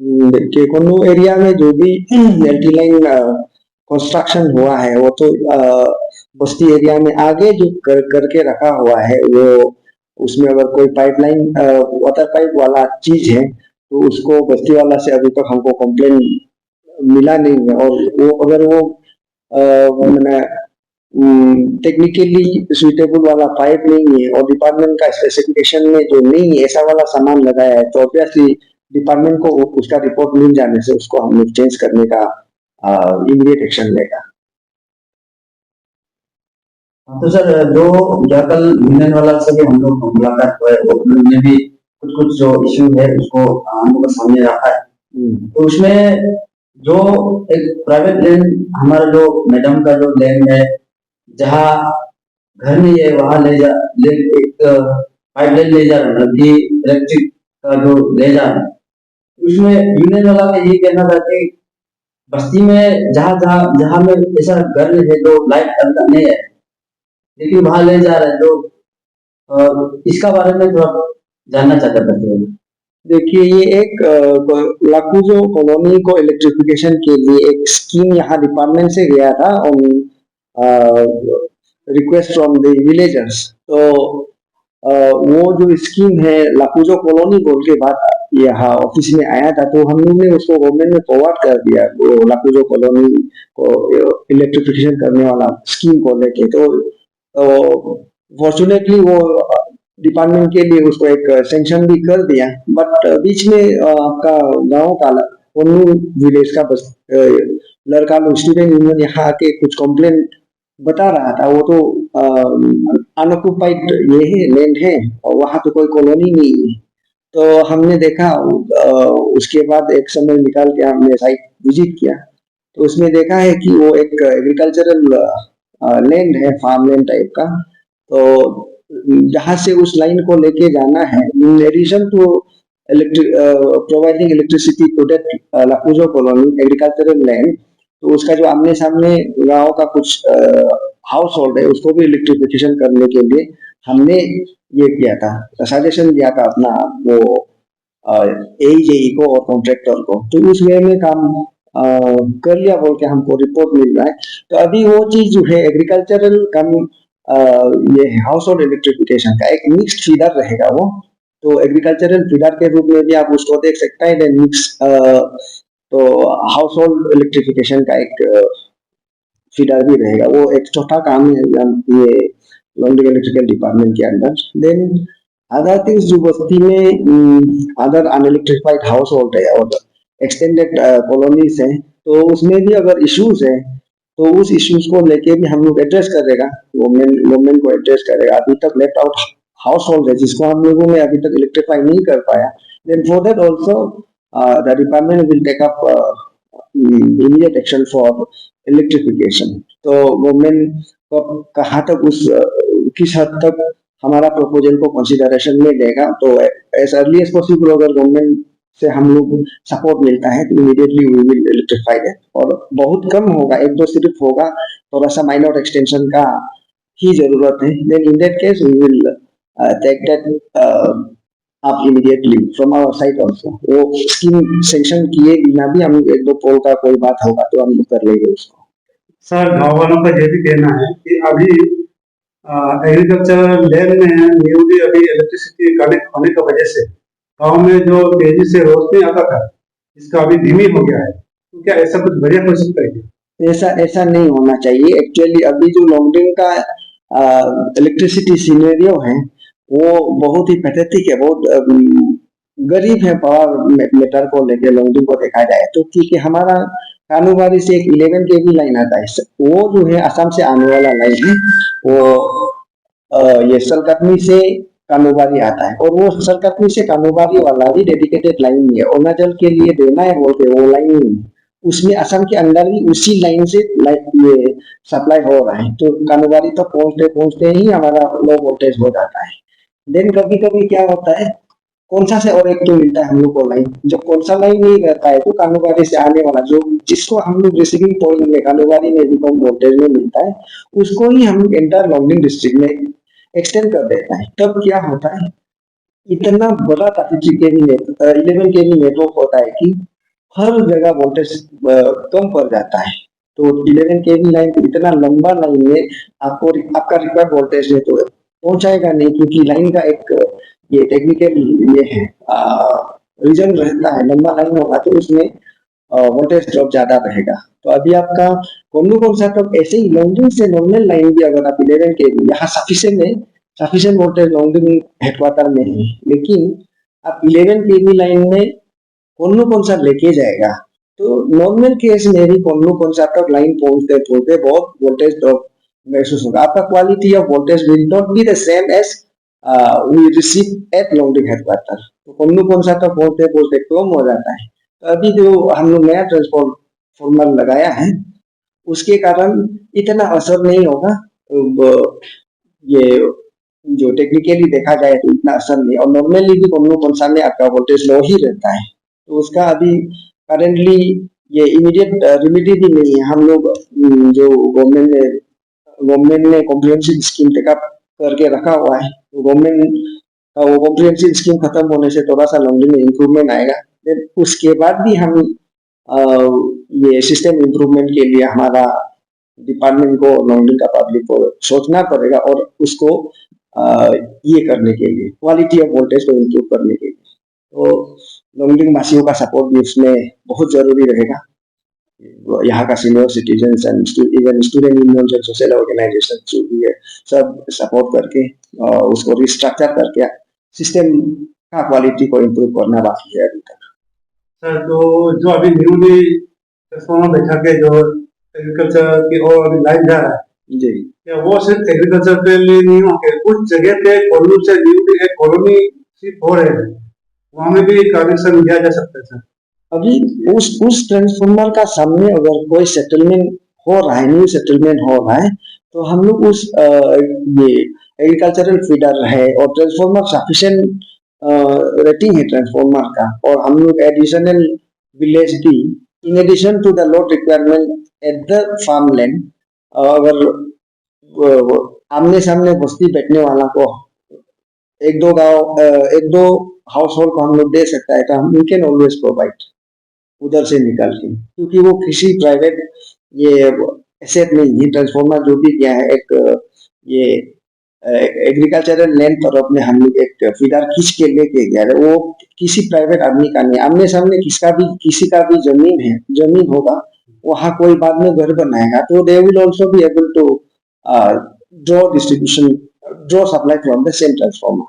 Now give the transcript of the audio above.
देखिए कोनो एरिया में जो भी एंटी लाइन कंस्ट्रक्शन हुआ है वो तो बस्ती एरिया में आगे जो करके रखा हुआ है वो उसमें अगर कोई पाइपलाइन वाटर पाइप वाला चीज है तो उसको बस्ती वाला से अभी तक हमको कंप्लेन मिला नहीं है। और वो अगर वो मैंने टेक्निकली सुइटेबल वाला पाइप नहीं है और डिपार्टमेंट का स्पेसिफिकेशन में जो नहीं है ऐसा वाला सामान लगाया है तो ऑब्वियसली डिपार्टमेंट को उसका रिपोर्ट मिल जाने से उसको हम लोग चेंज करने का इमीडिएट एक्शन लेगा। हाँ, तो सर जो जाकल यूनियन वाला से भी हम लोग मुलाकात हुआ है उन्होंने भी कुछ कुछ जो इश्यू है उसको हम लोग के सामने रखा है। तो उसमें जो एक प्राइवेट लैंड हमारा जो मैडम का जो लैंड है जहाँ घर नहीं है वहां ले जा ले एक पाइपलाइन ले जा रहा है नदी इलेक्ट्रिक का जो ले जा रहा है उसमें यूनियन वाला का ये कहना था कि बस्ती में जहाँ जहाँ जहाँ में ऐसा घर है जो लाइट अंदर नहीं है लेकिन वहां ले जा रहे हैं तो इसका बारे में थोड़ा जानना चाहता था सर। देखिए ये एक लाकूजो कॉलोनी को इलेक्ट्रिफिकेशन के लिए एक स्कीम यहाँ डिपार्टमेंट से गया था on request from the villagers. तो वो जो स्कीम है लाकूजो कॉलोनी बोल के बात यहाँ ऑफिस में आया था तो हम लोग ने उसको गवर्नमेंट में फॉरवर्ड कर दिया वो लाकूजो कॉलोनी को इलेक्ट्रिफिकेशन करने वाला स्कीम को लेके। तो फॉर्चुनेटली वो डिपार्टमेंट के लिए उसको एक सेंक्शन भी कर दिया। बट बीच में आपका गांव का उन्नू विलेज का बस लड़का लोग स्टूडेंट यूनियन यहाँ आके कुछ कंप्लेन बता रहा था। वो तो अनऑक्युपाइड ये है लैंड है और वहाँ तो कोई कॉलोनी नहीं है। तो हमने देखा उसके बाद एक समय निकाल के हमने साइट विजिट किया तो उसमें देखा है कि वो एक एग्रीकल्चरल लैंड है फार्म लैंड टाइप का। तो जहाँ से उस लाइन को लेके जाना है in addition to providing electricity to that लाकूजो कॉलोनी एग्रीकल्चरल लैंड तो उसका जो आमने सामने गांव का कुछ हाउस होल्ड है उसको भी इलेक्ट्रिफिकेशन करने के लिए हमने ये किया था सजेशन दिया था अपना वो एजेई को और कॉन्ट्रैक्टर को। तो उस वे में काम कर लिया बोल के हमको रिपोर्ट मिल रहा है। तो अभी वो चीज जो है एग्रीकल्चरल कम ये हाउस होल्ड इलेक्ट्रिफिकेशन का एक मिक्स्ड फीडर रहेगा वो। तो एग्रीकल्चरल फीडर के रूप में भी आप उसको देख सकते हैं मिक्स तो हाउस होल्ड इलेक्ट्रिफिकेशन का एक फीडर भी रहेगा। वो एक चौथा काम है ये लॉन्ड्री इलेक्ट्रिकल डिपार्टमेंट के अंदर। देन अदर थिंग्स जो बस्ती में अदर अनइलेक्ट्रिफाइड हाउस होल्ड है और एक्सटेंडेड कॉलोनीज है तो उसमें भी अगर इश्यूज है तो उस इश्यूज को लेके भी हम लोग एड्रेस करेगा गवर्नमेंट को एड्रेस करेगा। अभी तक लेफ्ट आउट हाउस होल्ड है जिसको हम लोगों ने अभी तक इलेक्ट्रीफाई नहीं कर पाया। Then for that also the department will take up immediate action for electrification. तो गवर्नमेंट को कहाँ तक उस किस हद तक हमारा प्रपोजल को कंसिडरेशन में लेगा तो एज अर्ली एज पॉसिबल अगर गवर्नमेंट से हम लोग सपोर्ट मिलता है तो इमीडिएटली वी विल इलेक्ट्रीफाई है। और बहुत कम होगा एक दो सिर्फ होगा थोड़ा सा माइनर एक्सटेंशन का ही जरूरत है। Then in that case we will take that आप immediately from our side also. वो स्कीम सेंक्शन किए बिना भी हम एक दो पोल का कोई बात होगा तो हम कर लेंगे उसको। सर गाँव वालों का ये भी कहना है कि अभी एग्रीकल्चर लैंड में न्यूली अभी इलेक्ट्रिसिटी कनेक्ट होने की वजह से गांव में जो तेजी से रोशनी आता था इसका अभी धीमी हो गया है। तो क्या ऐसा कुछ वजह हो सकता है? ऐसा नहीं होना चाहिए। एक्चुअली अभी जो लॉन्गडिंग का इलेक्ट्रिसिटी सिनेरियो है वो बहुत ही पैथेटिक है। बहुत गरीब है पावर मेटर को लेके लॉन्गडिंग को देखा जाए तो। क्योंकि हमारा कानूबारी से एक 11 केवी लाइन आता है वो जो है असम से आने वाला लाइन है वो ये सलकतनी से कानूबारी आता है और वो सरकतनी से कानूबारी वाला भी डेडिकेटेड लाइन नहीं है। अरुणाचल के लिए देना है बोलते वो लाइन नहीं है उसमें असम के अंदर भी उसी लाइन से ये सप्लाई हो रहा है। तो कानूबारी तक पहुंचते पहुंचते ही हमारा लो वोल्टेज हो जाता है। देन कभी कभी क्या होता है कौन सा से और एक तो मिलता है हम लोग को लाइन जब कौन सा लाइन नहीं रहता है तो कानूबारी से आने वाला जो जिसको हम लोग रिसीविंग पॉइंट में कानूबारी में भी कम वोल्टेज में मिलता है उसको ही हम एंटायर लॉन्गडिंग डिस्ट्रिक्ट में एक्सटेंड कर देता है। तब क्या होता है इतना बड़ा 11 केवी नेटवर्क होता है कि हर जगह वोल्टेज कम पड़ जाता है। तो 11 केवी लाइन तो इतना लंबा लाइन में आपको आपका रिक्वायर्ड वोल्टेज है तो पहुंचाएगा नहीं, क्योंकि लाइन का एक ये टेक्निकल ये है रीजन रहता है। लंबा लाइन होगा तो उसमें वोल्टेज ड्रॉप ज्यादा रहेगा। तो अभी आपका कौन सा तब ऐसे ही लॉन्गिंग से नॉर्मल लाइन भी अगर आप 11 केवी यहाँ सफिशिएंट है, सफिशिएंट वोल्टेज लॉन्गिंग हेडक्वार्टर में है, लेकिन आप 11 केवी लाइन में कौन सा लेके जाएगा। तो नॉर्मल केस में भी कौन सा तक लाइन पहुंचते पहुंचते बहुत वोल्टेज ड्रॉप महसूस होगा। आपका quality of voltage will not be the same as we receive at Longding headquarter. तो कौन सा तक पहुंचते पहुंचते कम हो जाता है। तो अभी जो हम लोग नया ट्रांसफॉर्मर लगाया है उसके कारण इतना असर नहीं होगा। तो ये जो टेक्निकली देखा जाए तो इतना असर नहीं, और नॉर्मली भी कौन सा में आपका वोल्टेज लो ही रहता है। तो उसका अभी करेंटली ये इमीडिएट रेमेडी भी नहीं है। हम लोग जो गवर्नमेंट ने कॉम्प्रिहेंसिव स्कीम टेकअप करके रखा हुआ है, तो गवर्नमेंट का वो कॉम्प्रिहेंसिव स्कीम खत्म होने से थोड़ा सा लॉन्गिंग में इम्प्रूवमेंट आएगा। फिर उसके बाद भी हम ये सिस्टम इम्प्रूवमेंट के लिए हमारा डिपार्टमेंट को लॉन्गिंग का पब्लिक को सोचना पड़ेगा, और उसको ये करने के लिए क्वालिटी ऑफ वोल्टेज को इम्प्रूव करने के लिए तो लॉन्गिंग वासियों का सपोर्ट भी उसमें बहुत जरूरी रहेगा। यहाँ का senior citizen and even student union and social organisation जो भी है सब सपोर्ट करके उसको रिस्ट्रक्चर करके सिस्टम का क्वालिटी को इम्प्रूव करना बाकी है अभी तक। सर, तो जो अभी न्यूली ट्रांसफॉर्मर बैठा के जो एग्रीकल्चर की और अभी लाइन जा रहा है जी, क्या वो सिर्फ एग्रीकल्चर के लिए नहीं हो के कुछ जगह पे कॉलोनी से न्यू एक कॉलोनी शिफ्ट हो रहे हैं, वहां में भी कनेक्शन दिया जा सकता है सर? अभी उस ट्रांसफॉर्मर का सामने अगर कोई सेटलमेंट हो रहा है, न्यू सेटलमेंट हो रहा है, तो हम लोग उस ये एग्रीकल्चरल फीडर है और ट्रांसफॉर्मर सफिशिएंट रेटिंग है ट्रांसफॉर्मर का, और हम लोग एडिशनल विलेज भी in addition to the load requirement at the farm land, अगर आमने सामने बस्ती बैठने वाला को एक दो हाउस होल्ड को हम लोग दे सकता है, तो हम वी कैन ऑलवेज प्रोवाइड उधर से निकाल के, क्योंकि वो किसी प्राइवेट ये एसेट नहीं है। ट्रांसफॉर्मर जो भी किया है एक ये एग्रीकल्चरल लैंड पर अपने हम लोग एक फीडर खींच के लेके गया है, वो किसी प्राइवेट आदमी का नहीं। आमने सामने किसी का भी जमीन होगा, वहां कोई बाद में घर बनाएगा तो they will also be able to draw supply from the same transformer.